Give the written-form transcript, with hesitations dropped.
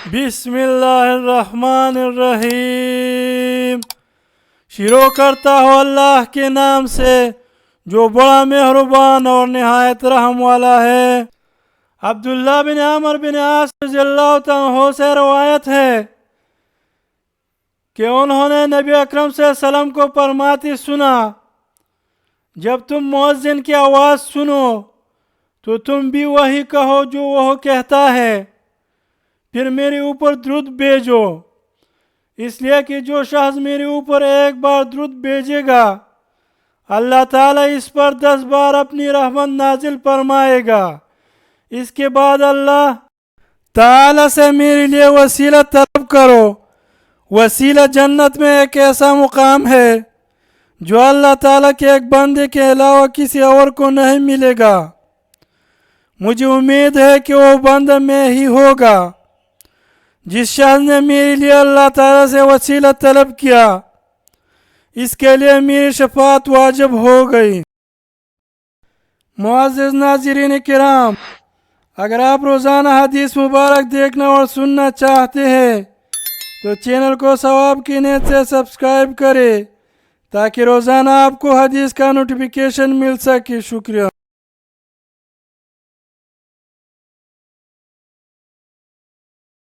بسم اللہ الرحمن الرحیم۔ شروع کرتا ہوں اللہ کے نام سے جو بڑا مہربان اور نہایت رحم والا ہے۔ عبداللہ بن عمر بن عاص رضی اللہ تعالیٰ عنہ سے روایت ہے کہ انہوں نے نبی اکرم صلی اللہ علیہ وسلم کو فرماتے سنا، جب تم مؤذن کی آواز سنو تو تم بھی وہی کہو جو وہ کہتا ہے، پھر میرے اوپر درود بھیجو، اس لیے کہ جو شخص میرے اوپر ایک بار درود بھیجے گا اللہ تعالیٰ اس پر 10 بار اپنی رحمت نازل فرمائے گا۔ اس کے بعد اللہ تعالیٰ سے میرے لیے وسیلہ طلب کرو۔ وسیلہ جنت میں ایک ایسا مقام ہے جو اللہ تعالیٰ کے ایک بندے کے علاوہ کسی اور کو نہیں ملے گا۔ مجھے امید ہے کہ وہ بندہ میں ہی ہوگا۔ جس شخص نے میرے لیے اللہ تعالیٰ سے وسیلہ طلب کیا اس کے لیے میری شفاعت واجب ہو گئی۔ معزز ناظرین کرام، اگر آپ روزانہ حدیث مبارک دیکھنا اور سننا چاہتے ہیں تو چینل کو ثواب کی نیت سے سبسکرائب کریں تاکہ روزانہ آپ کو حدیث کا نوٹیفیکیشن مل سکے۔ شکریہ۔